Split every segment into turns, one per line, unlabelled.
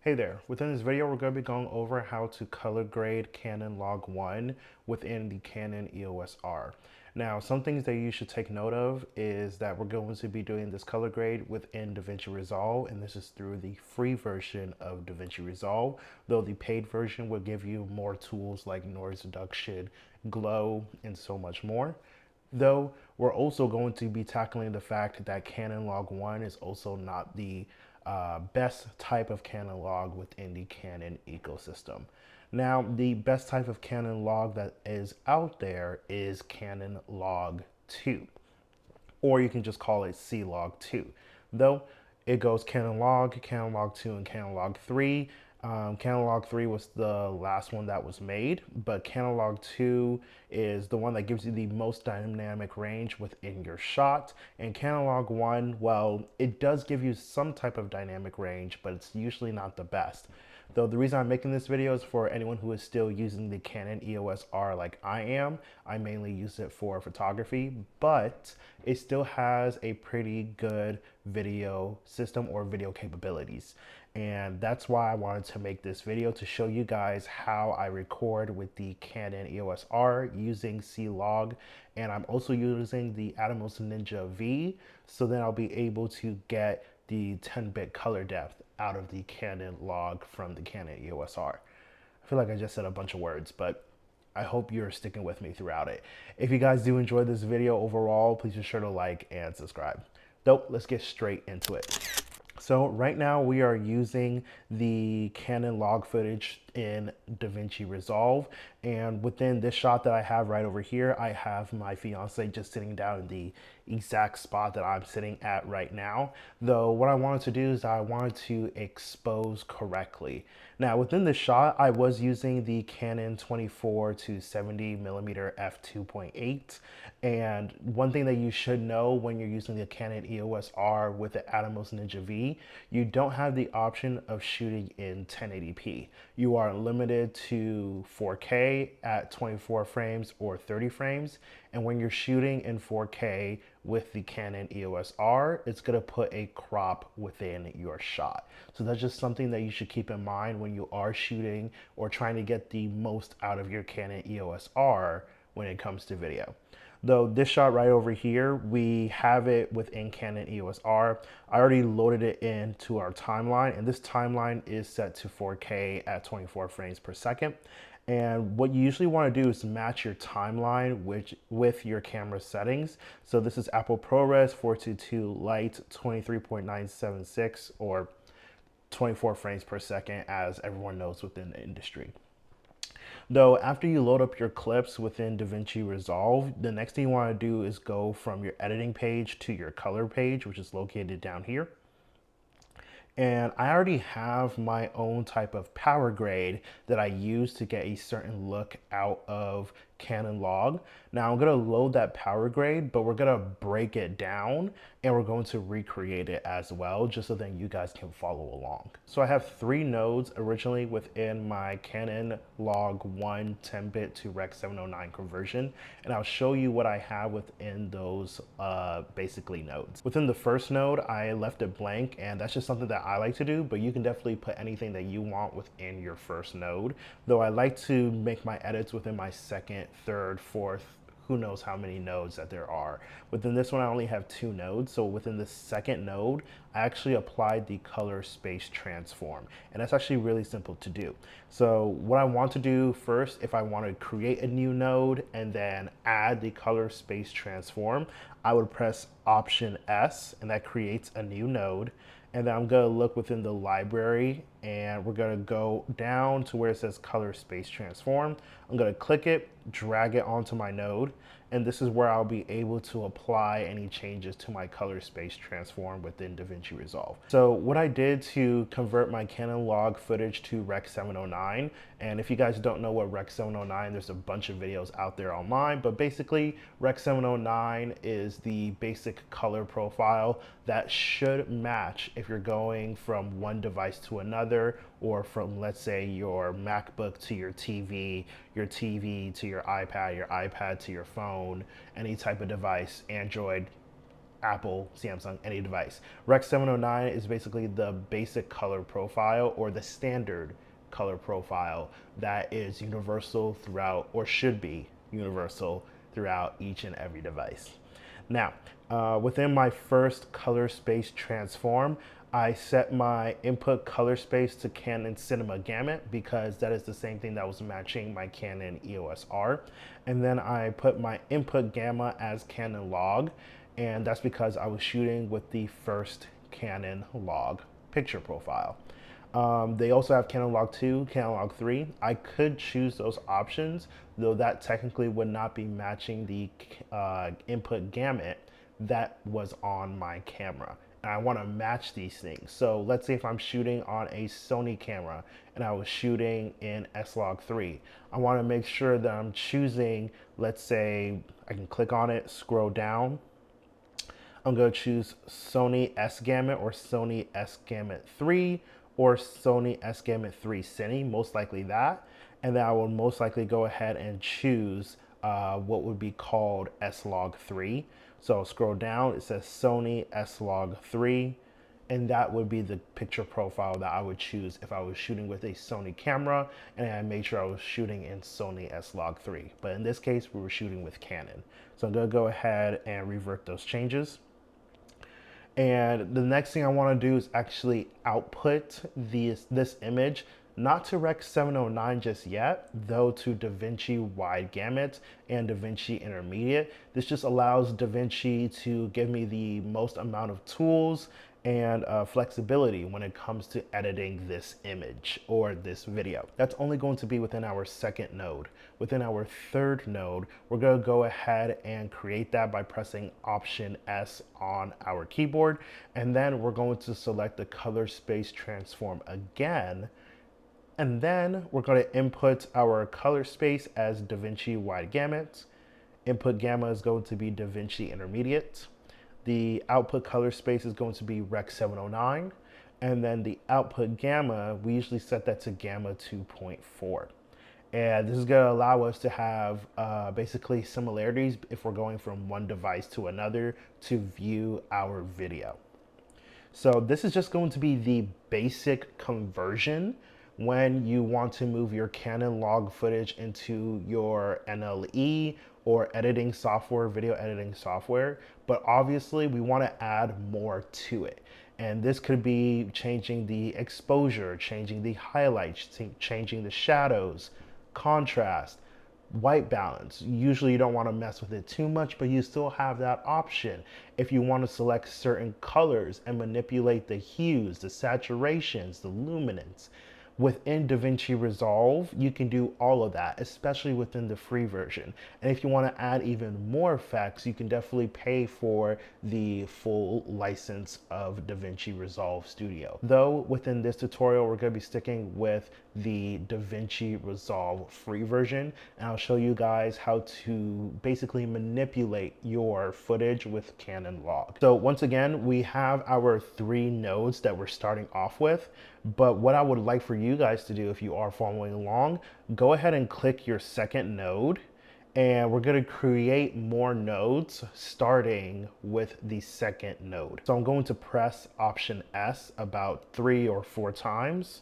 Hey there, within this video we're going to be going over how to color grade Canon Log-1 within the Canon EOS R. Now some things that you should take note of is that we're going to be doing this color grade within DaVinci Resolve, and this is through the free version of DaVinci Resolve, though the paid version will give you more tools like noise reduction, glow, and so much more. Though we're also going to be tackling the fact that Canon Log-1 is also not the best type of Canon log within the Canon ecosystem. Now, the best type of Canon log that is out there is Canon Log-2, or you can just call it CLog-2. Though it goes Canon Log-2, and Canon Log-3. Canon Log-3 was the last one that was made, but Canon Log-2 is the one that gives you the most dynamic range within your shot. And Canon Log-1, well, it does give you some type of dynamic range, but it's usually not the best. Though the reason I'm making this video is for anyone who is still using the Canon EOS R like I am. I mainly use it for photography, but it still has a pretty good video system or video capabilities. And that's why I wanted to make this video to show you guys how I record with the Canon EOS R using CLog. And I'm also using the Atomos Ninja V, so then I'll be able to get the 10-bit color depth out of the Canon log from the Canon EOS R. I feel like I just said a bunch of words, but I hope you're sticking with me throughout it. If you guys do enjoy this video overall, please be sure to like and subscribe. Though, let's get straight into it. So right now we are using the Canon log footage in DaVinci Resolve, and within this shot that I have right over here, I have my fiance just sitting down in the exact spot that I'm sitting at right now. Though what I wanted to do is I wanted to expose correctly. Now within this shot, I was using the Canon 24 to 70 millimeter f2.8, and one thing that you should know when you're using the Canon EOS R with the Atomos Ninja V, you don't have the option of shooting in 1080p. You are limited to 4K at 24 frames or 30 frames. And when you're shooting in 4K with the Canon EOS R, it's gonna put a crop within your shot. So that's just something that you should keep in mind when you are shooting or trying to get the most out of your Canon EOS R when it comes to video. Though this shot right over here, we have it within Canon EOS R. I already loaded it into our timeline, and this timeline is set to 4K at 24 frames per second. And what you usually want to do is match your timeline with your camera settings. So this is Apple ProRes 422 Lite 23.976 or 24 frames per second, as everyone knows within the industry. Though after you load up your clips within DaVinci Resolve, the next thing you want to do is go from your editing page to your color page, which is located down here. And I already have my own type of power grade that I use to get a certain look out of Canon log. Now I'm gonna load that power grade, but we're gonna break it down and we're going to recreate it as well, just so then you guys can follow along. So I have 3 nodes originally within my Canon Log-1 10-bit to Rec 709 conversion, and I'll show you what I have within those basically nodes. Within the first node, I left it blank, and that's just something that I like to do, but you can definitely put anything that you want within your first node. Though I like to make my edits within my second, third, fourth, who knows how many nodes that there are. Within this one, I only have 2 nodes. So within the second node, I actually applied the color space transform. And that's actually really simple to do. So what I want to do first, if I want to create a new node and then add the color space transform, I would press Option S, and that creates a new node. And then I'm gonna look within the library, and we're gonna go down to where it says color space transform. I'm gonna click it, drag it onto my node, and this is where I'll be able to apply any changes to my color space transform within DaVinci Resolve. So what I did to convert my Canon log footage to Rec 709, and if you guys don't know what Rec 709, there's a bunch of videos out there online, but basically Rec 709 is the basic color profile that should match if you're going from one device to another, or from, let's say, your MacBook to your TV to your iPad to your phone, any type of device, Android, Apple, Samsung, any device. Rec. 709 is basically the basic color profile or the standard color profile that is universal throughout, or should be universal throughout each and every device. Now, within my first color space transform, I set my input color space to Canon Cinema Gamut because that is the same thing that was matching my Canon EOS R. And then I put my input gamma as Canon log, and that's because I was shooting with the first Canon log picture profile. They also have Canon Log-2, Canon Log-3. I could choose those options, though that technically would not be matching the input gamut that was on my camera. And I want to match these things. So let's say if I'm shooting on a Sony camera and I was shooting in S-Log-3, I want to make sure that I'm choosing, let's say, I can click on it, scroll down. I'm going to choose Sony S-Gamut or Sony S-Gamut 3 or Sony S-Gamut 3 Cine, most likely that. And then I will most likely go ahead and choose what would be called S-Log-3. So I'll scroll down, it says Sony S-Log-3, and that would be the picture profile that I would choose if I was shooting with a Sony camera and I made sure I was shooting in Sony S-Log-3. But in this case, we were shooting with Canon. So I'm gonna go ahead and revert those changes. And the next thing I want to do is actually output this image, not to Rec. 709 just yet, though to DaVinci Wide Gamut and DaVinci Intermediate. This just allows DaVinci to give me the most amount of tools and flexibility when it comes to editing this image or this video. That's only going to be within our second node. Within our third node, we're going to go ahead and create that by pressing Option S on our keyboard, and then we're going to select the color space transform again, and then we're going to input our color space as DaVinci Wide Gamut. Input gamma is going to be DaVinci Intermediate. The output color space is going to be Rec. 709. And then the output gamma, we usually set that to gamma 2.4. And this is going to allow us to have basically similarities if we're going from one device to another to view our video. So this is just going to be the basic conversion when you want to move your Canon log footage into your NLE or editing software, video editing software. But obviously we want to add more to it. And this could be changing the exposure, changing the highlights, changing the shadows, contrast, white balance. Usually you don't want to mess with it too much, but you still have that option if you want to select certain colors and manipulate the hues, the saturations, the luminance. Within DaVinci Resolve, you can do all of that, especially within the free version. And if you want to add even more effects, you can definitely pay for the full license of DaVinci Resolve Studio. Though within this tutorial, we're going to be sticking with the DaVinci Resolve free version, and I'll show you guys how to basically manipulate your footage with Canon Log. So once again, we have our 3 nodes that we're starting off with. But what I would like for you guys to do, if you are following along, go ahead and click your second node, and we're going to create more nodes starting with the second node. So I'm going to press Option S about 3 or 4 times.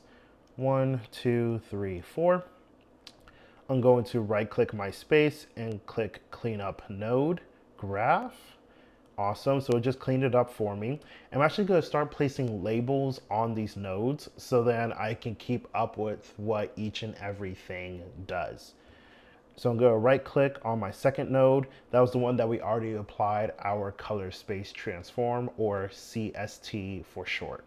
1, 2, 3, 4. I'm going to right click my space and click Clean Up Node Graph. Awesome, so it just cleaned it up for me. I'm actually going to start placing labels on these nodes so then I can keep up with what each and everything does. So I'm going to right click on my second node. That was the one that we already applied our color space transform, or CST for short.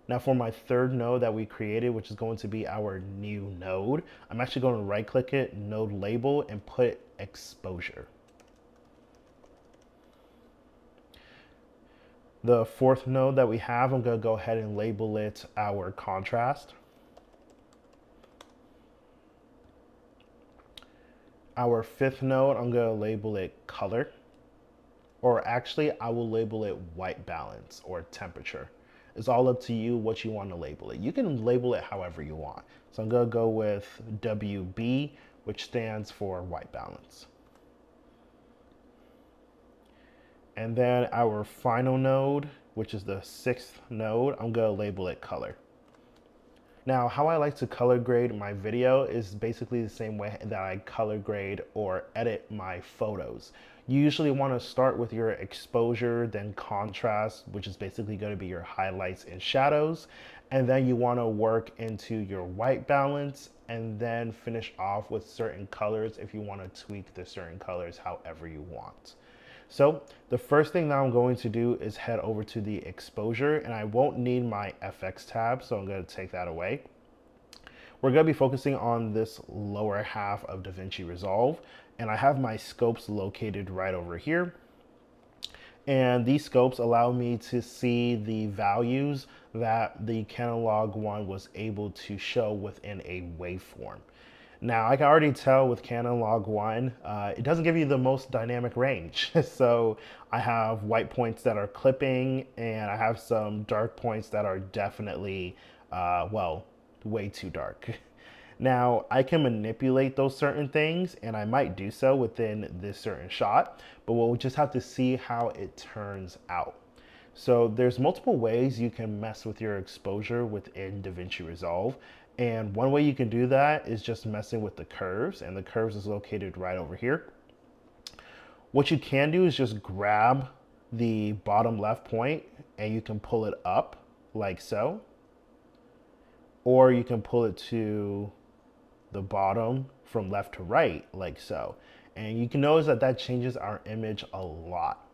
Now for my third node that we created, which is going to be our new node, I'm actually going to right click it, node label, and put exposure. The fourth node that we have, I'm going to go ahead and label it our contrast. Our fifth node, I'm going to label it color. Or actually, I will label it white balance or temperature. It's all up to you what you want to label it. You can label it however you want. So I'm going to go with WB, which stands for white balance. And then our final node, which is the 6th node, I'm gonna label it color. Now, how I like to color grade my video is basically the same way that I color grade or edit my photos. You usually want to start with your exposure, then contrast, which is basically going to be your highlights and shadows. And then you want to work into your white balance and then finish off with certain colors if you want to tweak the certain colors however you want. So the first thing that I'm going to do is head over to the exposure, and I won't need my FX tab, so I'm going to take that away. We're going to be focusing on this lower half of DaVinci Resolve, and I have my scopes located right over here. And these scopes allow me to see the values that the Canon CLog-1 was able to show within a waveform. Now, I can already tell with Canon CLog-1, it doesn't give you the most dynamic range. So I have white points that are clipping, and I have some dark points that are definitely, well, way too dark. Now, I can manipulate those certain things, and I might do so within this certain shot, but we'll just have to see how it turns out. So there's multiple ways you can mess with your exposure within DaVinci Resolve. And one way you can do that is just messing with the curves, and the curves is located right over here. What you can do is just grab the bottom left point and you can pull it up like so, or you can pull it to the bottom from left to right like so. And you can notice that that changes our image a lot.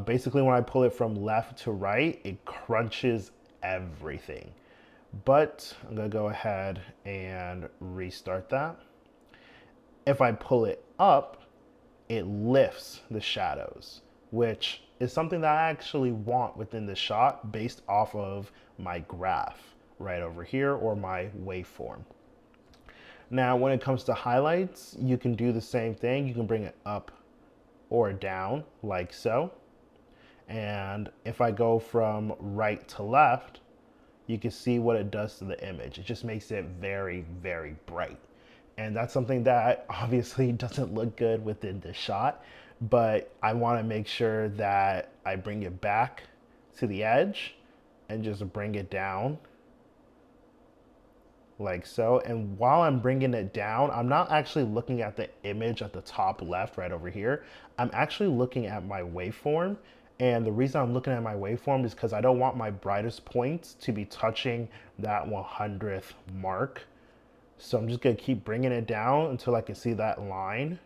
Basically, when I pull it from left to right, it crunches everything. But I'm gonna go ahead and restart that. If I pull it up, it lifts the shadows, which is something that I actually want within the shot based off of my graph right over here or my waveform. Now, when it comes to highlights, you can do the same thing. You can bring it up or down like so. And if I go from right to left, you can see what it does to the image. It just makes it very, very bright. And that's something that obviously doesn't look good within the shot, but I want to make sure that I bring it back to the edge and just bring it down like so. And while I'm bringing it down, I'm not actually looking at the image at the top left right over here. I'm actually looking at my waveform. And the reason I'm looking at my waveform is because I don't want my brightest points to be touching that 100th mark. So I'm just gonna keep bringing it down until I can see that line.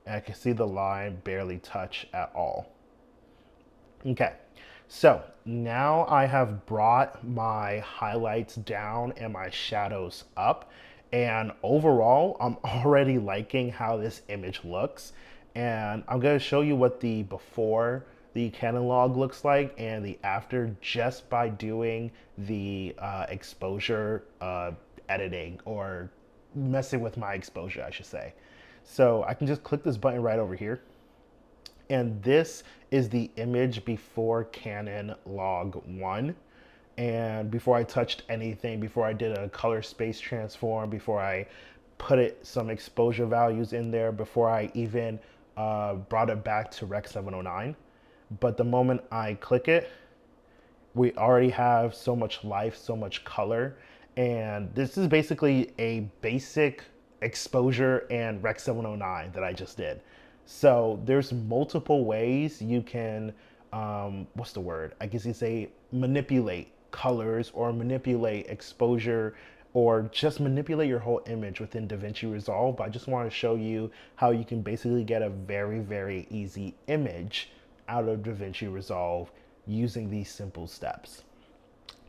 And I can see the line barely touch at all. Okay, so now I have brought my highlights down and my shadows up. And overall, I'm already liking how this image looks. And I'm gonna show you what the before the Canon log looks like and the after just by doing the exposure editing or messing with my exposure, I should say. So I can just click this button right over here. And this is the image before Canon CLog-1. And before I touched anything, before I did a color space transform, before I put some exposure values in there, before I even brought it back to Rec 709. But the moment I click it, we already have so much life, so much color. And this is basically a basic exposure and Rec 709 that I just did. So there's multiple ways you can, what's the word? I guess you say manipulate colors or manipulate exposure or just manipulate your whole image within DaVinci Resolve. But I just want to show you how you can basically get a very, very easy image out of DaVinci Resolve using these simple steps.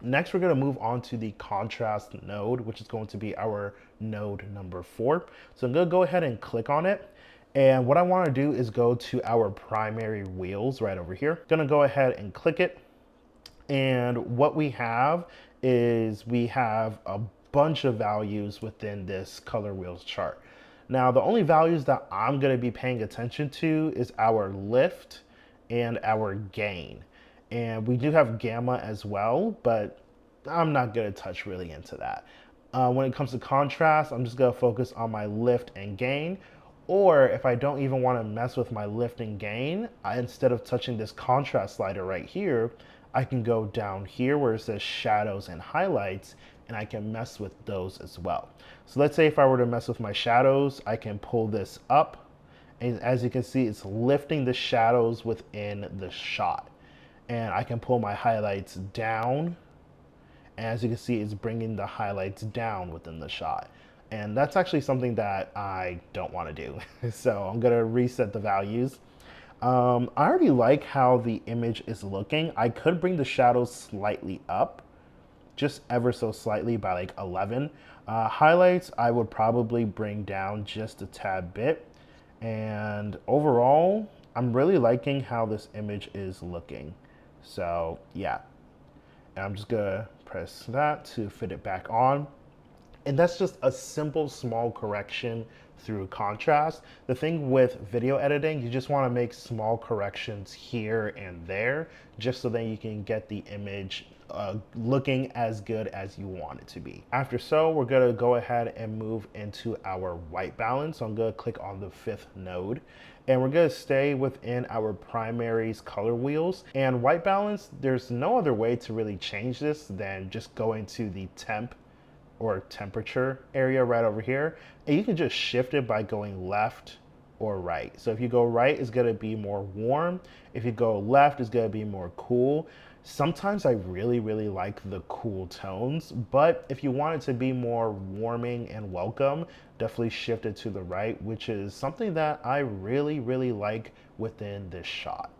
Next, we're going to move on to the contrast node, which is going to be our node number 4. So I'm going to go ahead and click on it. And what I want to do is go to our primary wheels right over here. Going to go ahead and click it. And what we have is we have a bunch of values within this color wheels chart. Now, the only values that I'm going to be paying attention to is our lift and our gain. And we do have gamma as well, but I'm not going to touch really into that. When it comes to contrast, I'm just going to focus on my lift and gain. Or if I don't even want to mess with my lift and gain, instead of touching this contrast slider right here, I can go down here where it says shadows and highlights, and I can mess with those as well. So let's say if I were to mess with my shadows, I can pull this up, and as you can see, it's lifting the shadows within the shot. And I can pull my highlights down, and as you can see, it's bringing the highlights down within the shot. And that's actually something that I don't want to do. So I'm gonna reset the values. I already like how the image is looking. I could bring the shadows slightly up, just ever so slightly by like 11. Highlights, I would probably bring down just a tad bit. And overall, I'm really liking how this image is looking. So yeah, and I'm just gonna press that to fit it back on. And that's just a simple small correction through contrast. The thing with video editing, you just want to make small corrections here and there just so that you can get the image looking as good as you want it to be. After so, we're going to go ahead and move into our white balance. So I'm going to click on the fifth node, and we're going to stay within our primaries color wheels. And white balance, there's no other way to really change this than just going to the temp or temperature area right over here, and you can just shift it by going left or right. So if you go right, it's gonna be more warm. If you go left, it's gonna be more cool. Sometimes I really like the cool tones, but if you want it to be more warming and welcome, definitely shift it to the right, which is something that I really like within this shot.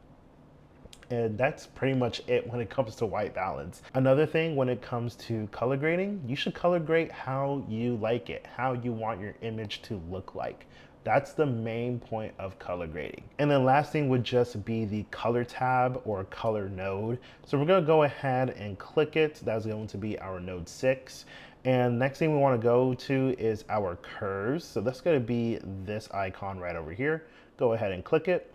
And that's pretty much it when it comes to white balance. Another thing when it comes to color grading, you should color grade how you like it, how you want your image to look like. That's the main point of color grading. And then last thing would just be the color tab or color node. So we're gonna go ahead and click it. That's going to be our node 6. And next thing we wanna go to is our curves. So that's gonna be this icon right over here. Go ahead and click it.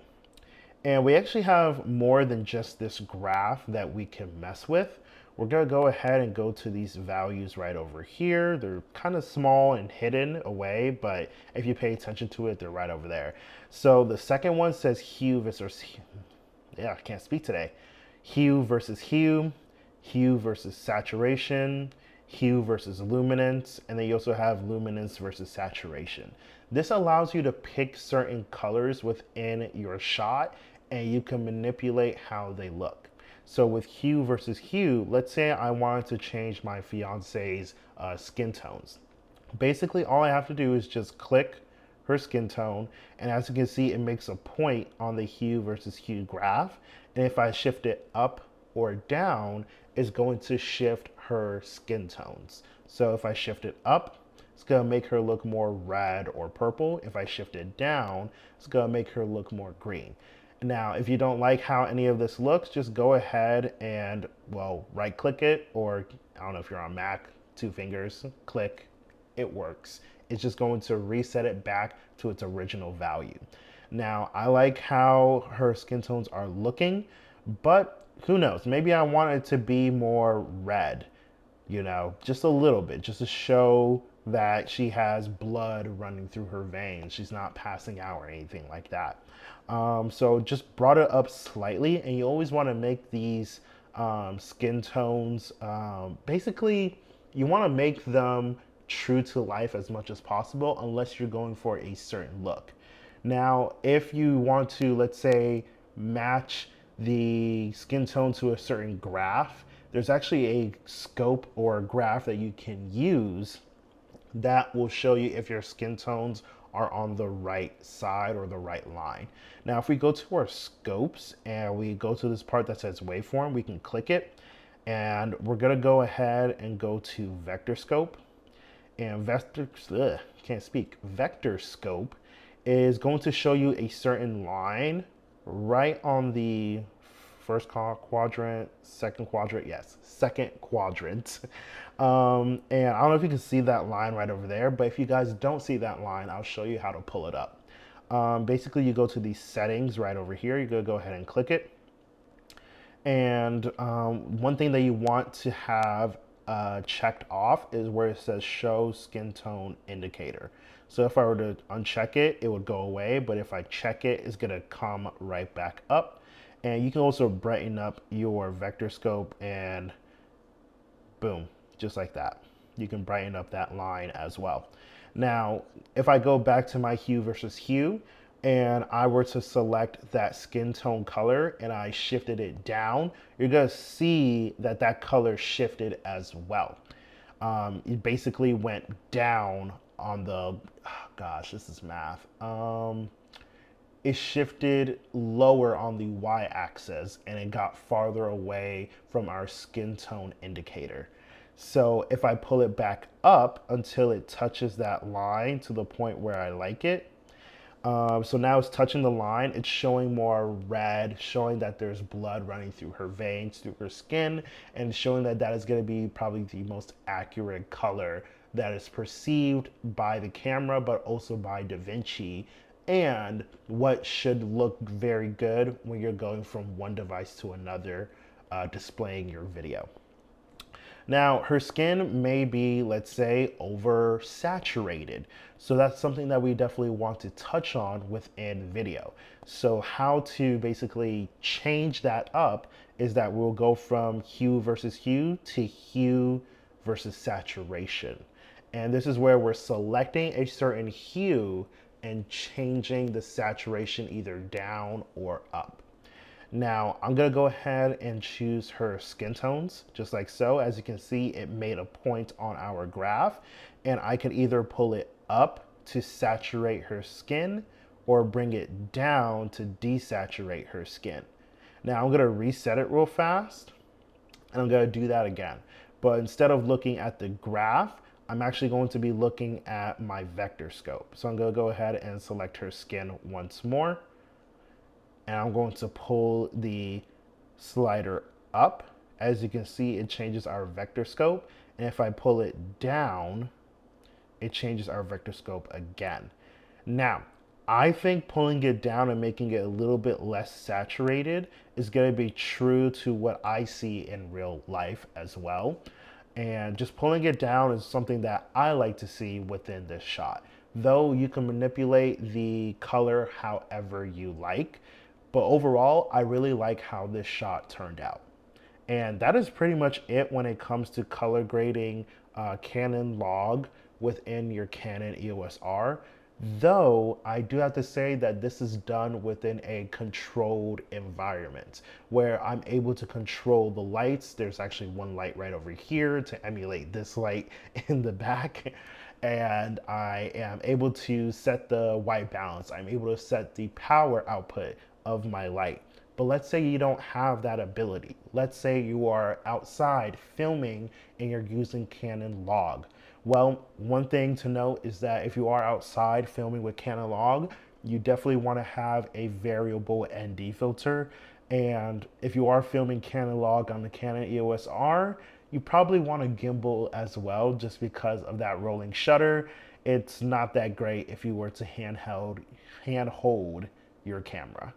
And we actually have more than just this graph that we can mess with. We're gonna go ahead and go to these values right over here. They're kind of small and hidden away, but if you pay attention to it, they're right over there. So the second one says hue versus, yeah, I can't speak today. Hue versus hue, hue versus saturation, hue versus luminance, and then you also have luminance versus saturation. This allows you to pick certain colors within your shot, and you can manipulate how they look. So with hue versus hue, let's say I wanted to change my fiance's skin tones. Basically, all I have to do is just click her skin tone, and as you can see, it makes a point on the hue versus hue graph. And if I shift it up or down, it's going to shift her skin tones. So if I shift it up, it's gonna make her look more red or purple. If I shift it down, it's gonna make her look more green. Now, if you don't like how any of this looks, just go ahead and, well, right click it, or I don't know if you're on Mac, 2 fingers, click, it works. It's just going to reset it back to its original value. Now, I like how her skin tones are looking, but who knows? Maybe I want it to be more red, you know, just a little bit, just to show that she has blood running through her veins. She's not passing out or anything like that. So just brought it up slightly, and you always want to make these skin tones, basically, you want to make them true to life as much as possible, unless you're going for a certain look. Now, if you want to, let's say, match the skin tone to a certain graph, there's actually a scope or a graph that you can use that will show you if your skin tones are on the right side or the right line. Now, if we go to our scopes and we go to this part that says waveform, we can click it, and we're gonna go ahead and go to vector scope. And vector scope is going to show you a certain line right on the first quadrant, second quadrant, yes, second quadrant. And I don't know if you can see that line right over there, but if you guys don't see that line, I'll show you how to pull it up. Basically, you go to these settings right over here. You're gonna go ahead and click it. And one thing that you want to have checked off is where it says show skin tone indicator. So if I were to uncheck it, it would go away, but if I check it, it's gonna come right back up. And you can also brighten up your vector scope and boom, just like that. You can brighten up that line as well. Now, if I go back to my hue versus hue and I were to select that skin tone color and I shifted it down, you're gonna see that that color shifted as well. It basically went down on the, oh gosh, this is math. It shifted lower on the y-axis and it got farther away from our skin tone indicator. So if I pull it back up until it touches that line to the point where I like it, so now it's touching the line, it's showing more red, showing that there's blood running through her veins, through her skin, and showing that that is going to be probably the most accurate color that is perceived by the camera, but also by DaVinci, and what should look very good when you're going from one device to another displaying your video. Now, her skin may be, let's say, oversaturated. So that's something that we definitely want to touch on within video. So how to basically change that up is that we'll go from hue versus hue to hue versus saturation. And this is where we're selecting a certain hue and changing the saturation either down or up. Now I'm gonna go ahead and choose her skin tones, just like so. As you can see, it made a point on our graph, and I can either pull it up to saturate her skin or bring it down to desaturate her skin. Now I'm gonna reset it real fast, and I'm gonna do that again. But instead of looking at the graph, I'm actually going to be looking at my vector scope. So I'm gonna go ahead and select her skin once more, and I'm going to pull the slider up. As you can see, it changes our vector scope. And if I pull it down, it changes our vector scope again. Now, I think pulling it down and making it a little bit less saturated is going to be true to what I see in real life as well. And just pulling it down is something that I like to see within this shot. Though you can manipulate the color however you like, but overall, I really like how this shot turned out. And that is pretty much it when it comes to color grading Canon log within your Canon EOS R. Though I do have to say that this is done within a controlled environment where I'm able to control the lights. There's actually one light right over here to emulate this light in the back. And I am able to set the white balance. I'm able to set the power output of my light. But let's say you don't have that ability. Let's say you are outside filming and you're using Canon log. Well, one thing to note is that if you are outside filming with Canon log, you definitely want to have a variable ND filter. And if you are filming Canon log on the Canon EOS R, you probably want a gimbal as well, just because of that rolling shutter. It's not that great if you were to handhold your camera.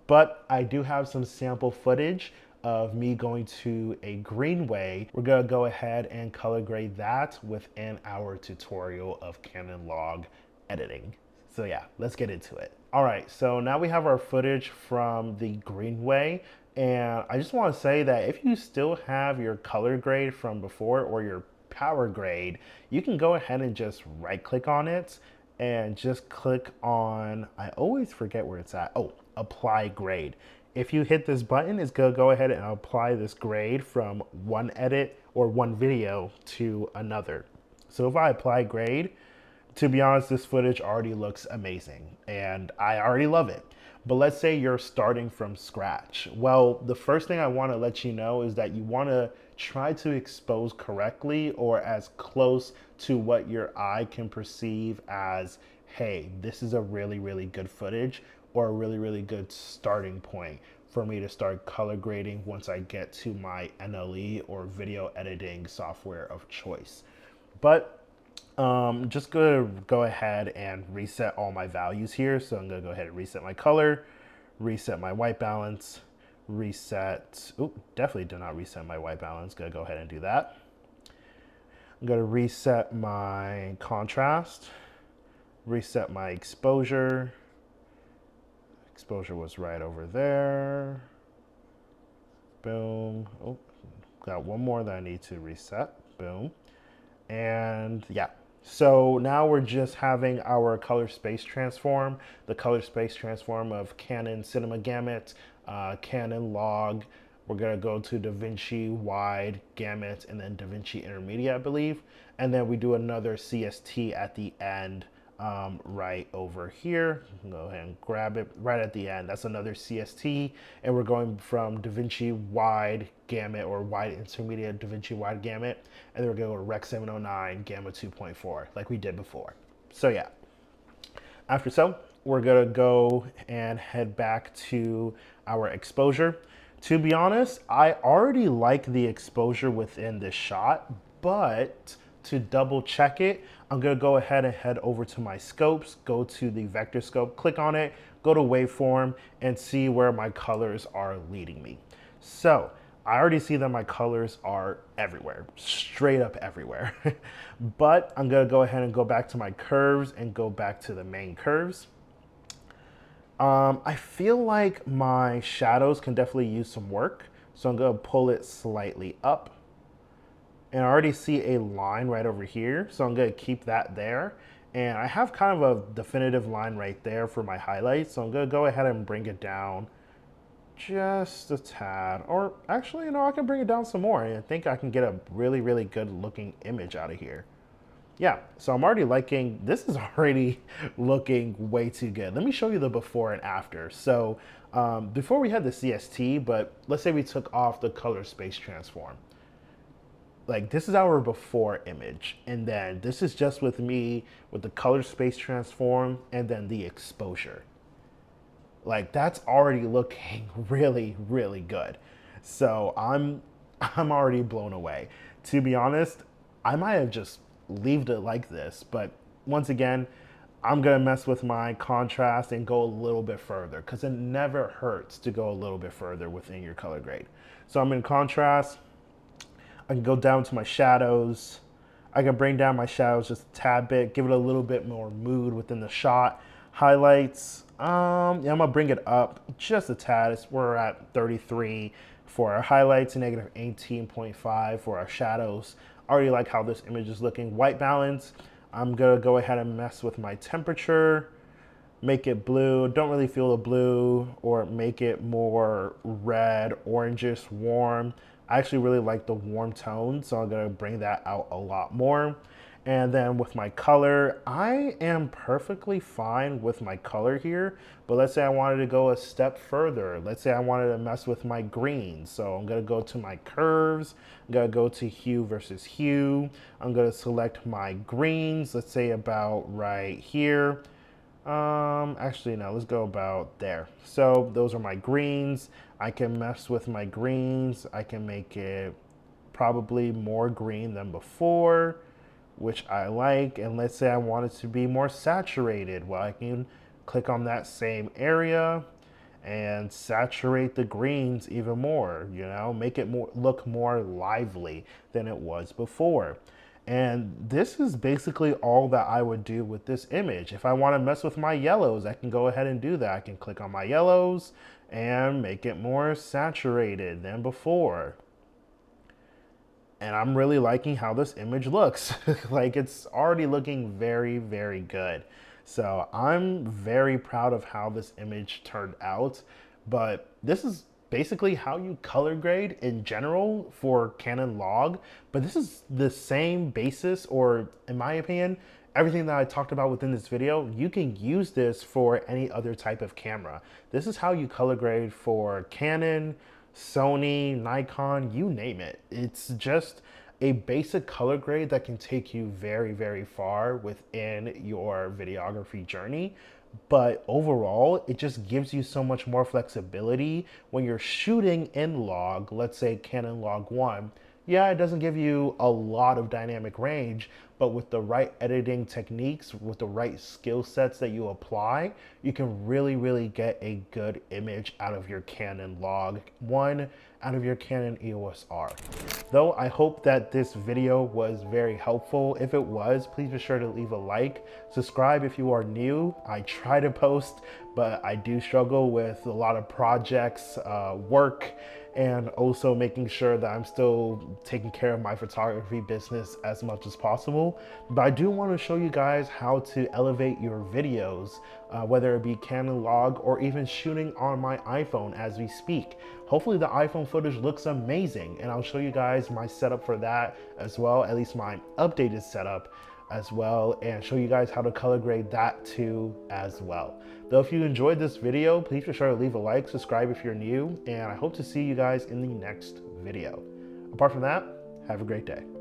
But I do have some sample footage of me going to a greenway. We're gonna go ahead and color grade that within our tutorial of Canon log editing. So yeah, let's get into it. All right, so now we have our footage from the greenway. And I just wanna say that if you still have your color grade from before or your power grade, you can go ahead and just right click on it and just click on, I always forget where it's at. Oh, apply grade. If you hit this button, it's gonna go ahead and apply this grade from one edit or one video to another. So if I apply grade, to be honest, this footage already looks amazing and I already love it. But let's say you're starting from scratch. Well, the first thing I want to let you know is that you want to try to expose correctly or as close to what your eye can perceive as, hey, this is a really, really good footage or a really, really good starting point for me to start color grading once I get to my NLE or video editing software of choice. But just gonna go ahead and reset all my values here. So I'm gonna go ahead and reset my color, reset my white balance, reset, definitely did not reset my white balance. Gonna go ahead and do that. I'm gonna reset my contrast, reset my exposure. Exposure was right over there. Boom. Oh, got one more that I need to reset. Boom. And yeah. So now we're just having our color space transform, the color space transform of Canon Cinema Gamut, Canon Log. We're gonna go to DaVinci Wide Gamut and then DaVinci Intermediate, I believe. And then we do another CST at the end, right over here. Go ahead and grab it right at the end. That's another CST. And we're going from DaVinci Wide Gamut or Wide Intermediate DaVinci Wide Gamut. And then we're going to go to Rec 709 Gamma 2.4 like we did before. So yeah. After so, we're going to go and head back to our exposure. To be honest, I already like the exposure within this shot, but to double check it, I'm gonna go ahead and head over to my scopes, go to the vector scope, click on it, go to waveform, and see where my colors are leading me. So I already see that my colors are everywhere, straight up everywhere. But I'm gonna go ahead and go back to my curves and go back to the main curves. I feel like my shadows can definitely use some work. So I'm gonna pull it slightly up. And I already see a line right over here. So I'm gonna keep that there. And I have kind of a definitive line right there for my highlights. So I'm gonna go ahead and bring it down just a tad. Or actually, you know, I can bring it down some more. And I think I can get a really, really good looking image out of here. Yeah, so I'm already liking, this is already looking way too good. Let me show you the before and after. So before we had the CST, but let's say we took off the color space transform. Like this is our before image. And then this is just with me with the color space transform and then the exposure. Like that's already looking really, really good. So I'm already blown away. To be honest, I might have just left it like this, but once again, I'm gonna mess with my contrast and go a little bit further because it never hurts to go a little bit further within your color grade. So I'm in contrast. I can go down to my shadows. I can bring down my shadows just a tad bit, give it a little bit more mood within the shot. Highlights, yeah, I'm gonna bring it up just a tad. We're at 33 for our highlights, negative 18.5 for our shadows. I already like how this image is looking. White balance, I'm gonna go ahead and mess with my temperature, make it blue. Don't really feel the blue, or make it more red, orangish, warm. I actually really like the warm tone, so I'm gonna bring that out a lot more. And then with my color, I am perfectly fine with my color here, but let's say I wanted to go a step further. Let's say I wanted to mess with my green. So I'm gonna go to my curves, I'm gonna go to hue versus hue. I'm gonna select my greens, let's say about right here. Actually, no, let's go about there. So those are my greens. I can mess with my greens. I can make it probably more green than before, which I like. And let's say I want it to be more saturated. Well, I can click on that same area and saturate the greens even more, you know, make it look more lively than it was before. And this is basically all that I would do with this image. If I want to mess with my yellows, I can go ahead and do that. I can click on my yellows and make it more saturated than before. And I'm really liking how this image looks. Like it's already looking very, very good. So I'm very proud of how this image turned out. But this is basically how you color grade in general for Canon Log. But this is the same basis, or in my opinion, everything that I talked about within this video, you can use this for any other type of camera. This is how you color grade for Canon, Sony, Nikon, you name it. It's just a basic color grade that can take you very, very far within your videography journey. But overall, it just gives you so much more flexibility when you're shooting in log, let's say Canon Log-1. Yeah, it doesn't give you a lot of dynamic range, but with the right editing techniques, with the right skill sets that you apply, you can really, really get a good image out of your Canon Log-1, out of your Canon EOS R. Though I hope that this video was very helpful. If it was, please be sure to leave a like, subscribe if you are new. I try to post, but I do struggle with a lot of projects, work, and also making sure that I'm still taking care of my photography business as much as possible. But I do want to show you guys how to elevate your videos, whether it be Canon log or even shooting on my iPhone as we speak. Hopefully the iPhone footage looks amazing, and I'll show you guys my setup for that as well, at least my updated setup as well, and show you guys how to color grade that too as well. Though if you enjoyed this video, please be sure to leave a like, subscribe if you're new, and I hope to see you guys in the next video. Apart from that, have a great day.